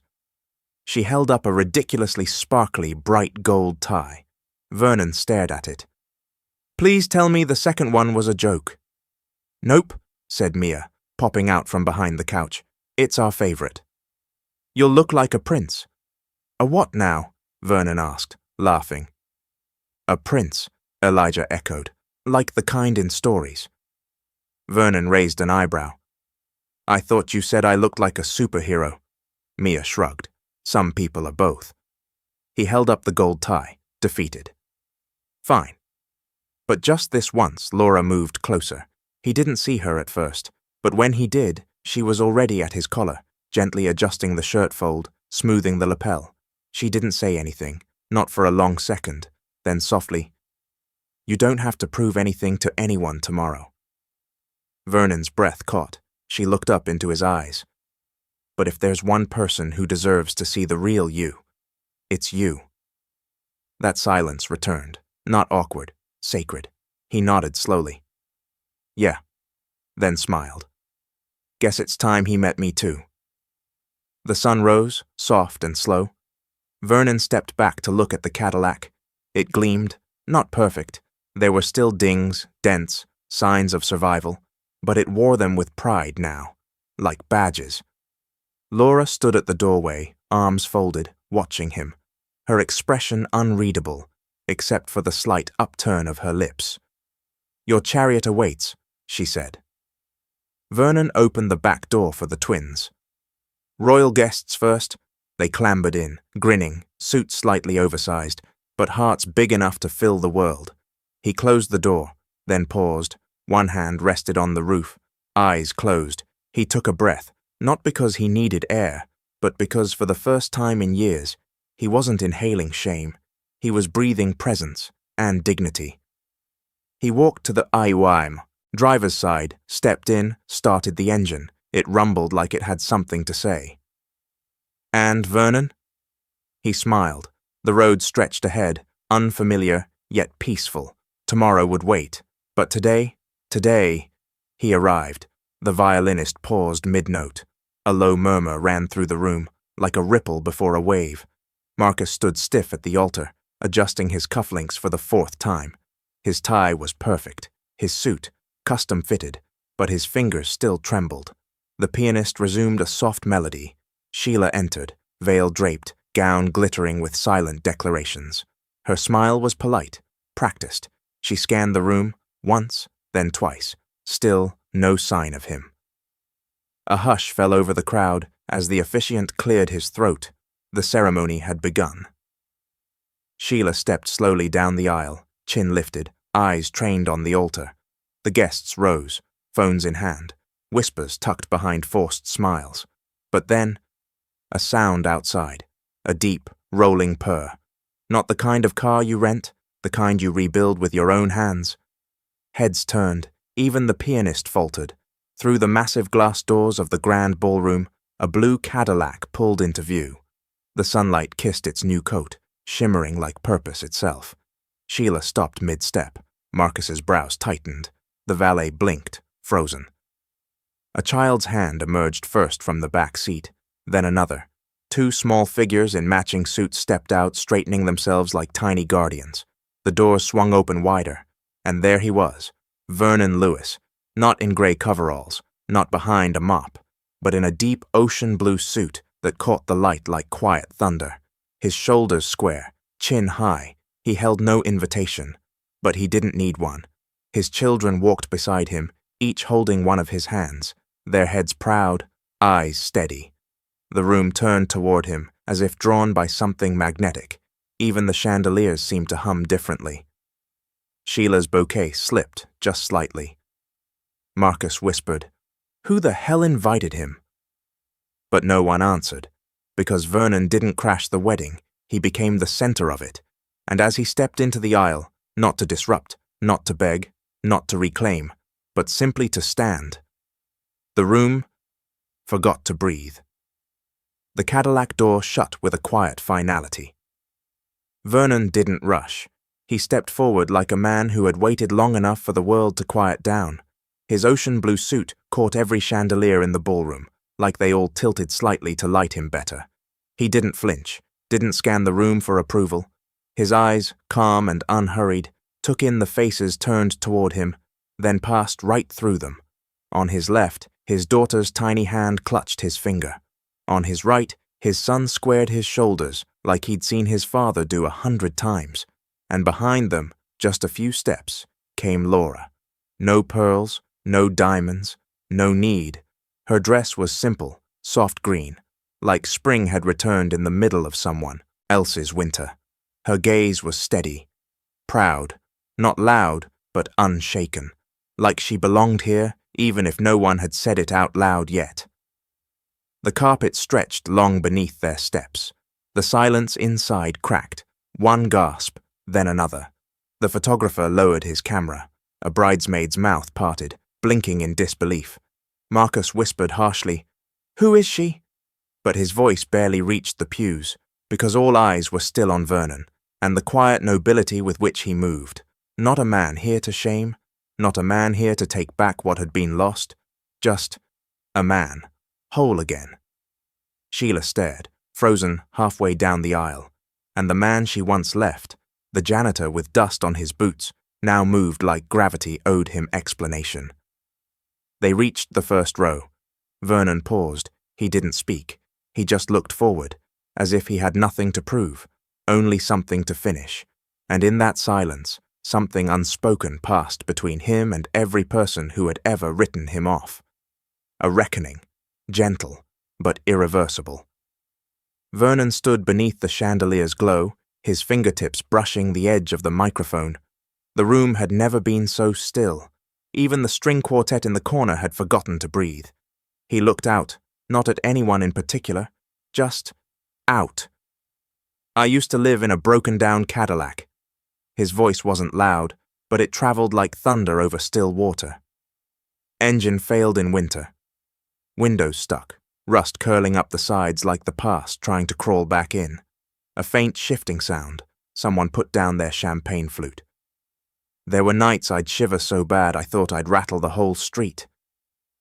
She held up a ridiculously sparkly, bright gold tie. Vernon stared at it. Please tell me the second one was a joke. Nope, said Mia, popping out from behind the couch. It's our favorite. You'll look like a prince. A what now? Vernon asked, laughing. A prince, Elijah echoed, like the kind in stories. Vernon raised an eyebrow. I thought you said I looked like a superhero. Mia shrugged. Some people are both. He held up the gold tie, defeated. Fine. But just this once, Laura moved closer. He didn't see her at first, but when he did, she was already at his collar, gently adjusting the shirt fold, smoothing the lapel. She didn't say anything, not for a long second, then softly, You don't have to prove anything to anyone tomorrow. Vernon's breath caught. She looked up into his eyes. But if there's one person who deserves to see the real you, it's you. That silence returned, not awkward, sacred. He nodded slowly. Yeah, then smiled. Guess it's time he met me too. The sun rose, soft and slow. Vernon stepped back to look at the Cadillac. It gleamed, not perfect. There were still dings, dents, signs of survival, but it wore them with pride now, like badges. Laura stood at the doorway, arms folded, watching him, her expression unreadable, except for the slight upturn of her lips. Your chariot awaits, she said. Vernon opened the back door for the twins. Royal guests first. They clambered in, grinning, suits slightly oversized, but hearts big enough to fill the world. He closed the door, then paused. One hand rested on the roof, eyes closed. He took a breath, not because he needed air, but because for the first time in years, he wasn't inhaling shame. He was breathing presence and dignity. He walked to the IUIM, driver's side, stepped in, started the engine. It rumbled like it had something to say. And Vernon? He smiled. The road stretched ahead, unfamiliar, yet peaceful. Tomorrow would wait. But today, he arrived. The violinist paused mid-note. A low murmur ran through the room, like a ripple before a wave. Marcus stood stiff at the altar, adjusting his cufflinks for the 4th time. His tie was perfect, his suit, custom-fitted, but his fingers still trembled. The pianist resumed a soft melody. Sheila entered, veil draped, gown glittering with silent declarations. Her smile was polite, practiced. She scanned the room, once, then twice. Still no sign of him. A hush fell over the crowd as the officiant cleared his throat. The ceremony had begun. Sheila stepped slowly down the aisle, chin lifted, eyes trained on the altar. The guests rose, phones in hand, whispers tucked behind forced smiles. But then, a sound outside, a deep, rolling purr. Not the kind of car you rent, the kind you rebuild with your own hands. Heads turned, even the pianist faltered. Through the massive glass doors of the grand ballroom, a blue Cadillac pulled into view. The sunlight kissed its new coat, shimmering like purpose itself. Sheila stopped mid-step. Marcus's brows tightened. The valet blinked, frozen. A child's hand emerged first from the back seat, then another, Two small figures in matching suits stepped out, straightening themselves like tiny guardians. The doors swung open wider, and there he was, Vernon Lewis, not in gray coveralls, not behind a mop, but in a deep ocean blue suit that caught the light like quiet thunder. His shoulders square, chin high, he held no invitation, but he didn't need one. His children walked beside him, each holding one of his hands, their heads proud, eyes steady. The room turned toward him, as if drawn by something magnetic. Even the chandeliers seemed to hum differently. Sheila's bouquet slipped just slightly. Marcus whispered, "Who the hell invited him?" But no one answered, because Vernon didn't crash the wedding, he became the center of it, and as he stepped into the aisle, not to disrupt, not to beg, not to reclaim, but simply to stand, the room forgot to breathe. The Cadillac door shut with a quiet finality. Vernon didn't rush. He stepped forward like a man who had waited long enough for the world to quiet down. His ocean blue suit caught every chandelier in the ballroom, like they all tilted slightly to light him better. He didn't flinch, didn't scan the room for approval. His eyes, calm and unhurried, took in the faces turned toward him, then passed right through them. On his left, his daughter's tiny hand clutched his finger. On his right, his son squared his shoulders like he'd seen his father do 100 times. And behind them, just a few steps, came Laura. No pearls, no diamonds, no need. Her dress was simple, soft green, like spring had returned in the middle of someone else's winter. Her gaze was steady, proud, not loud, but unshaken, like she belonged here even if no one had said it out loud yet. The carpet stretched long beneath their steps. The silence inside cracked, one gasp, then another. The photographer lowered his camera. A bridesmaid's mouth parted, blinking in disbelief. Marcus whispered harshly, "Who is she?" But his voice barely reached the pews, because all eyes were still on Vernon, and the quiet nobility with which he moved. Not a man here to shame, not a man here to take back what had been lost, just a man, whole again. Sheila stared, frozen halfway down the aisle, and the man she once left, the janitor with dust on his boots, now moved like gravity owed him explanation. They reached the first row. Vernon paused. He didn't speak. He just looked forward, as if he had nothing to prove, only something to finish. And in that silence, something unspoken passed between him and every person who had ever written him off. A reckoning, gentle, but irreversible. Vernon stood beneath the chandelier's glow, his fingertips brushing the edge of the microphone. The room had never been so still. Even the string quartet in the corner had forgotten to breathe. He looked out, not at anyone in particular, just out. "I used to live in a broken-down Cadillac." His voice wasn't loud, but it traveled like thunder over still water. Engine failed in winter. Windows stuck, rust curling up the sides like the past trying to crawl back in. A faint shifting sound. Someone put down their champagne flute. There were nights I'd shiver so bad I thought I'd rattle the whole street.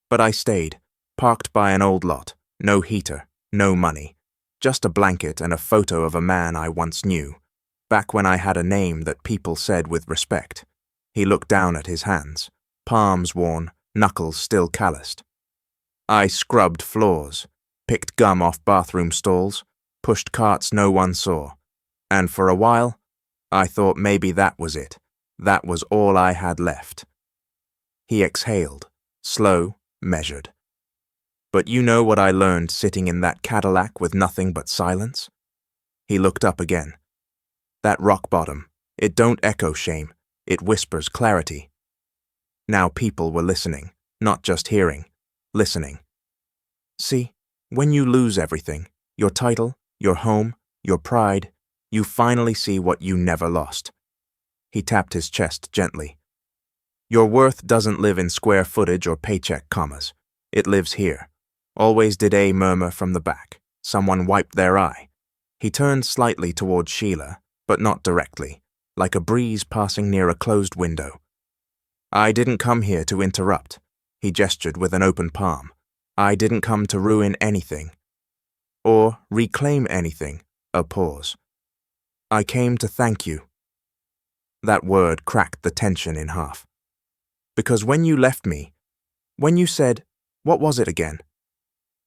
But I stayed, parked by an old lot, no heater, no money, just a blanket and a photo of a man I once knew, back when I had a name that people said with respect. He looked down at his hands, palms worn, knuckles still calloused. I scrubbed floors, picked gum off bathroom stalls, pushed carts no one saw, and for a while, I thought maybe that was it. That was all I had left. He exhaled, slow, measured. But you know what I learned sitting in that Cadillac with nothing but silence? He looked up again. That rock bottom, it don't echo shame, it whispers clarity. Now people were listening, not just hearing, listening. See, when you lose everything, your title, your home, your pride, you finally see what you never lost. He tapped his chest gently. Your worth doesn't live in square footage or paycheck commas. It lives here. Always did a murmur from the back. Someone wiped their eye. He turned slightly toward Sheila, but not directly, like a breeze passing near a closed window. I didn't come here to interrupt. He gestured with an open palm. I didn't come to ruin anything. or reclaim anything, a pause. I came to thank you. That word cracked the tension in half. Because when you left me, when you said, what was it again?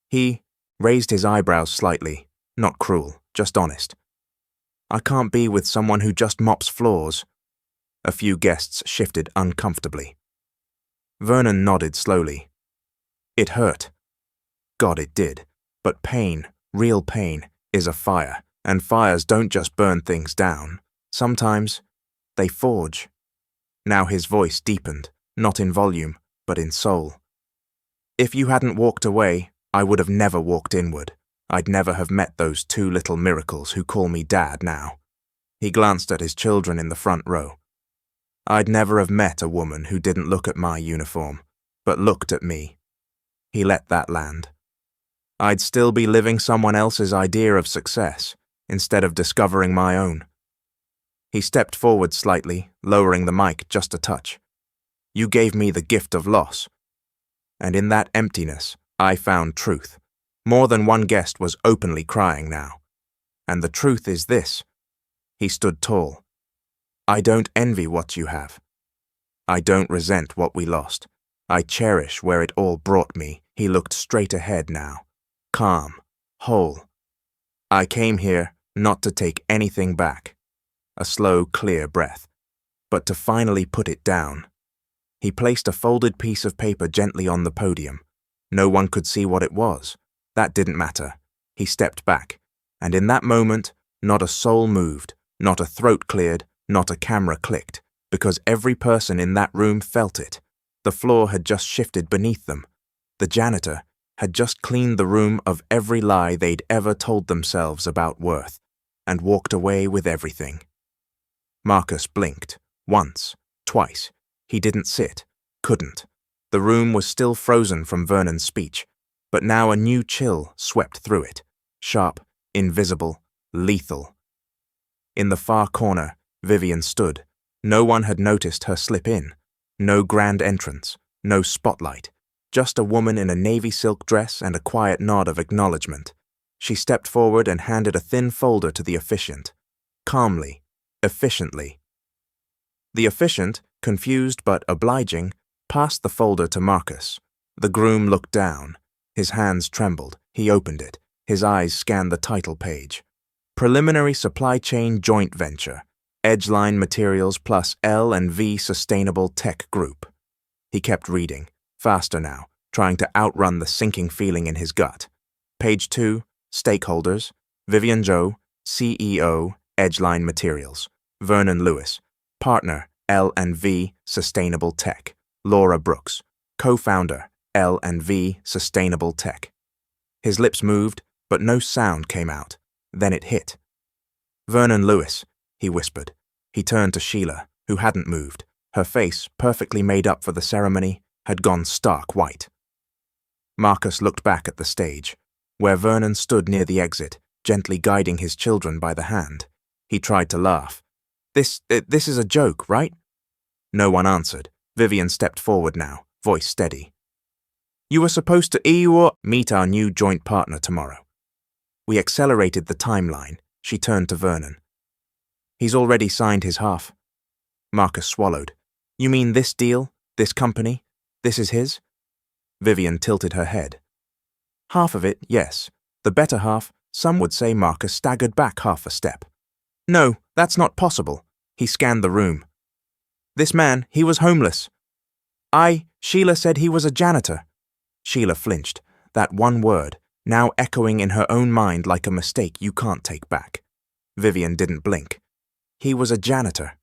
He raised his eyebrows slightly, not cruel, just honest. I can't be with someone who just mops floors. A few guests shifted uncomfortably. Vernon nodded slowly. It hurt. God, it did. But pain, real pain, is a fire, and fires don't just burn things down. Sometimes they forge. Now his voice deepened, not in volume, but in soul. If you hadn't walked away, I would have never walked inward. I'd never have met those two little miracles who call me Dad now. He glanced at his children in the front row. I'd never have met a woman who didn't look at my uniform, but looked at me. He let that land. I'd still be living someone else's idea of success, instead of discovering my own. He stepped forward slightly, lowering the mic just a touch. You gave me the gift of loss. And in that emptiness, I found truth. More than one guest was openly crying now. And the truth is this. He stood tall. I don't envy what you have. I don't resent what we lost. I cherish where it all brought me. He looked straight ahead now. Calm, whole. I came here not to take anything back. A slow, clear breath. But to finally put it down. He placed a folded piece of paper gently on the podium. No one could see what it was. That didn't matter. He stepped back. And in that moment, not a soul moved, not a throat cleared, not a camera clicked, because every person in that room felt it. The floor had just shifted beneath them. The janitor had just cleaned the room of every lie they'd ever told themselves about worth, and walked away with everything. Marcus blinked. Once, twice. He didn't sit, couldn't. The room was still frozen from Vernon's speech, but now a new chill swept through it. Sharp, invisible, lethal. In the far corner, Vivian stood. No one had noticed her slip in. No grand entrance, no spotlight. Just a woman in a navy silk dress and a quiet nod of acknowledgement. She stepped forward and handed a thin folder to the officiant. Calmly, efficiently. The officiant, confused but obliging, passed the folder to Marcus. The groom looked down. His hands trembled. He opened it. His eyes scanned the title page. Preliminary Supply Chain Joint Venture. Edgeline Materials plus L&V Sustainable Tech Group. He kept reading, faster now, trying to outrun the sinking feeling in his gut. Page 2, Stakeholders, Vivian Zhou, CEO, Edgeline Materials. Vernon Lewis, Partner, L&V Sustainable Tech. Laura Brooks, Co-founder, L&V Sustainable Tech. His lips moved, but no sound came out. Then it hit. Vernon Lewis, he whispered. He turned to Sheila, who hadn't moved. Her face, perfectly made up for the ceremony, had gone stark white. Marcus looked back at the stage, where Vernon stood near the exit, gently guiding his children by the hand. He tried to laugh. This is a joke, right? No one answered. Vivian stepped forward now, voice steady. You were supposed to meet our new joint partner tomorrow. We accelerated the timeline. She turned to Vernon. He's already signed his half. Marcus swallowed. You mean this deal? This company? This is his? Vivian tilted her head. Half of it, yes. The better half, some would say. Marcus staggered back half a step. No, that's not possible. He scanned the room. This man, he was homeless. Sheila said he was a janitor. Sheila flinched. That one word, now echoing in her own mind like a mistake you can't take back. Vivian didn't blink. He was a janitor,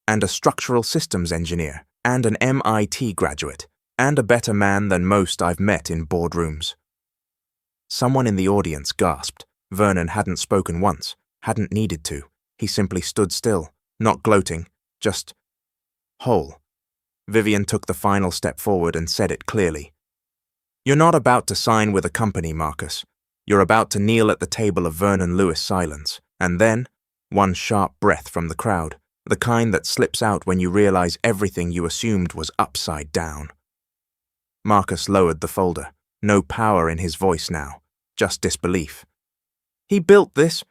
and a structural systems engineer, and an MIT graduate, and a better man than most I've met in boardrooms. Someone in the audience gasped. Vernon hadn't spoken once, hadn't needed to. He simply stood still, not gloating, just whole. Vivian took the final step forward and said it clearly. You're not about to sign with a company, Marcus. You're about to kneel at the table of Vernon Lewis silence, and then, one sharp breath from the crowd, the kind that slips out when you realize everything you assumed was upside down. Marcus lowered the folder, no power in his voice now, just disbelief. He built this?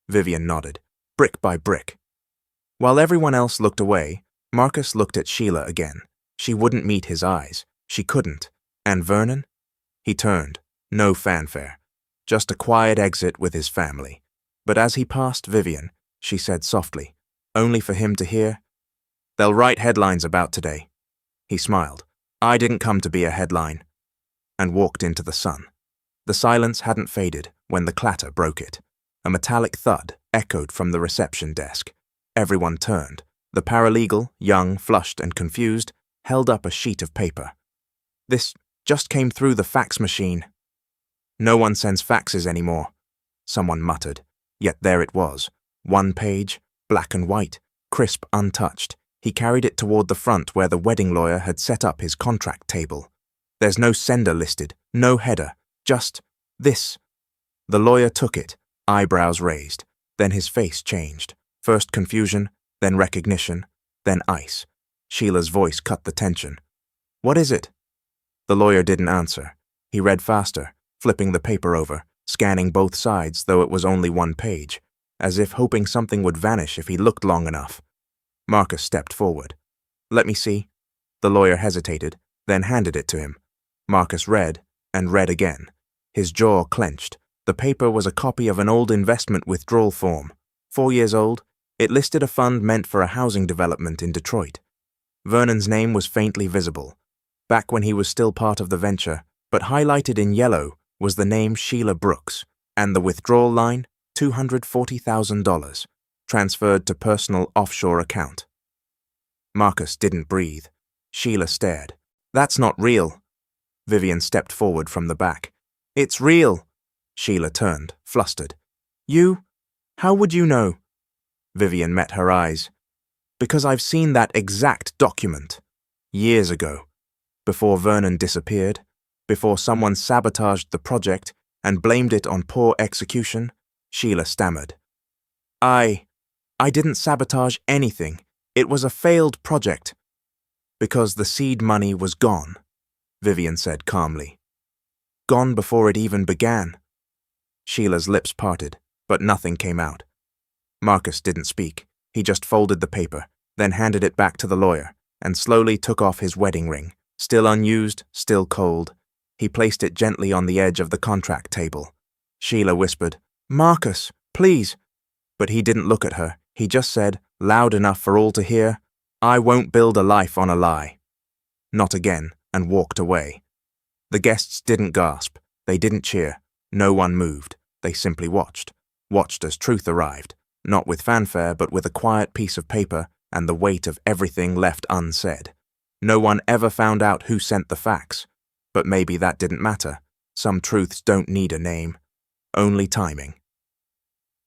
Vivian nodded, brick by brick. While everyone else looked away, Marcus looked at Sheila again. She wouldn't meet his eyes. She couldn't. And Vernon? He turned. No fanfare. Just a quiet exit with his family. But as he passed Vivian, she said softly, only for him to hear, "They'll write headlines about today." He smiled. "I didn't come to be a headline," and walked into the sun. The silence hadn't faded when the clatter broke it. A metallic thud echoed from the reception desk. Everyone turned. The paralegal, young, flushed, and confused, held up a sheet of paper. "This just came through the fax machine." "No one sends faxes anymore," someone muttered. Yet there it was. One page, black and white, crisp, untouched. He carried it toward the front where the wedding lawyer had set up his contract table. "There's no sender listed, no header, just this." The lawyer took it, eyebrows raised. Then his face changed. First confusion, then recognition, then ice. Sheila's voice cut the tension. "What is it?" The lawyer didn't answer. He read faster, flipping the paper over, scanning both sides though it was only one page, as if hoping something would vanish if he looked long enough. Marcus stepped forward. "Let me see." The lawyer hesitated, then handed it to him. Marcus read, and read again. His jaw clenched. The paper was a copy of an old investment withdrawal form. 4 years old, it listed a fund meant for a housing development in Detroit. Vernon's name was faintly visible, back when he was still part of the venture, but highlighted in yellow was the name Sheila Brooks, and the withdrawal line, $240,000, transferred to personal offshore account. Marcus didn't breathe. Sheila stared. "That's not real." Vivian stepped forward from the back. "It's real." Sheila turned, flustered. "You? How would you know?" Vivian met her eyes. "Because I've seen that exact document. Years ago. Before Vernon disappeared. Before someone sabotaged the project and blamed it on poor execution." Sheila stammered. I didn't sabotage anything. It was a failed project." "Because the seed money was gone," Vivian said calmly. "Gone before it even began." Sheila's lips parted, but nothing came out. Marcus didn't speak. He just folded the paper, then handed it back to the lawyer, and slowly took off his wedding ring, still unused, still cold. He placed it gently on the edge of the contract table. Sheila whispered, "Marcus, please." But he didn't look at her. He just said, loud enough for all to hear, "I won't build a life on a lie." Not again, and walked away. The guests didn't gasp. They didn't cheer. No one moved. They simply watched. Watched as truth arrived, not with fanfare but with a quiet piece of paper and the weight of everything left unsaid. No one ever found out who sent the fax. But maybe that didn't matter. Some truths don't need a name. Only timing.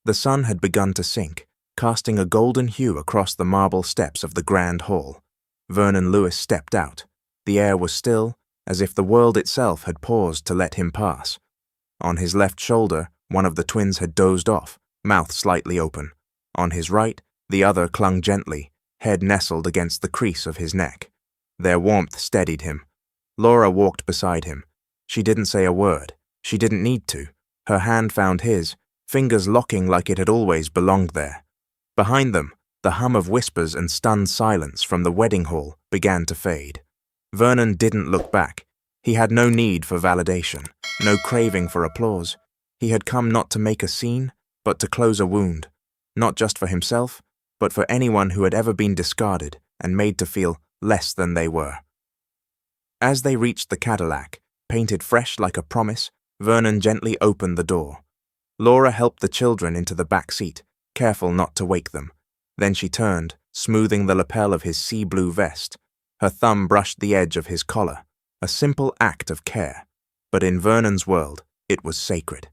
The sun had begun to sink, casting a golden hue across the marble steps of the grand hall. Vernon Lewis stepped out. The air was still, as if the world itself had paused to let him pass. On his left shoulder, one of the twins had dozed off, mouth slightly open. On his right, the other clung gently, head nestled against the crease of his neck. Their warmth steadied him. Laura walked beside him. She didn't say a word. She didn't need to. Her hand found his, fingers locking like it had always belonged there. Behind them, the hum of whispers and stunned silence from the wedding hall began to fade. Vernon didn't look back. He had no need for validation, no craving for applause. He had come not to make a scene, but to close a wound, not just for himself, but for anyone who had ever been discarded and made to feel less than they were. As they reached the Cadillac, painted fresh like a promise, Vernon gently opened the door. Laura helped the children into the back seat, careful not to wake them. Then she turned, smoothing the lapel of his sea blue vest. Her thumb brushed the edge of his collar, a simple act of care. But in Vernon's world, it was sacred.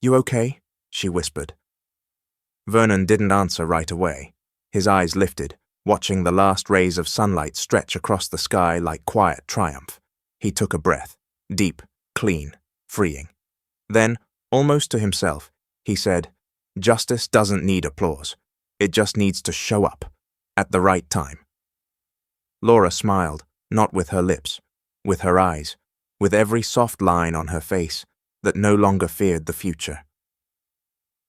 "You okay?" she whispered. Vernon didn't answer right away. His eyes lifted, watching the last rays of sunlight stretch across the sky like quiet triumph. He took a breath, deep, clean, freeing. Then, almost to himself, he said, "Justice doesn't need applause. It just needs to show up, at the right time." Laura smiled, not with her lips, with her eyes, with every soft line on her face that no longer feared the future.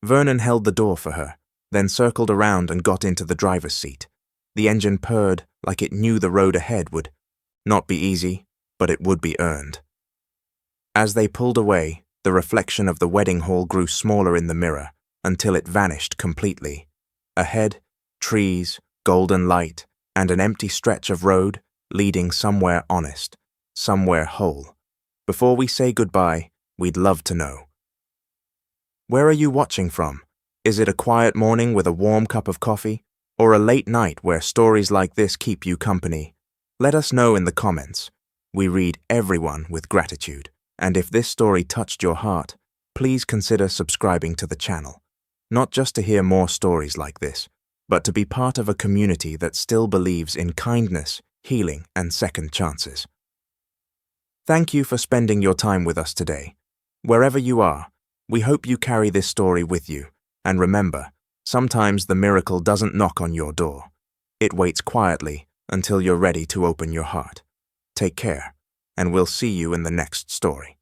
Vernon held the door for her, then circled around and got into the driver's seat. The engine purred like it knew the road ahead would not be easy, but it would be earned. As they pulled away, the reflection of the wedding hall grew smaller in the mirror until it vanished completely. Ahead, trees, golden light, and an empty stretch of road leading somewhere honest, somewhere whole. Before we say goodbye, we'd love to know. Where are you watching from? Is it a quiet morning with a warm cup of coffee, or a late night where stories like this keep you company? Let us know in the comments. We read everyone with gratitude, and if this story touched your heart, please consider subscribing to the channel, not just to hear more stories like this, but to be part of a community that still believes in kindness, healing, and second chances. Thank you for spending your time with us today. Wherever you are, we hope you carry this story with you, and remember, sometimes the miracle doesn't knock on your door. It waits quietly until you're ready to open your heart. Take care, and we'll see you in the next story.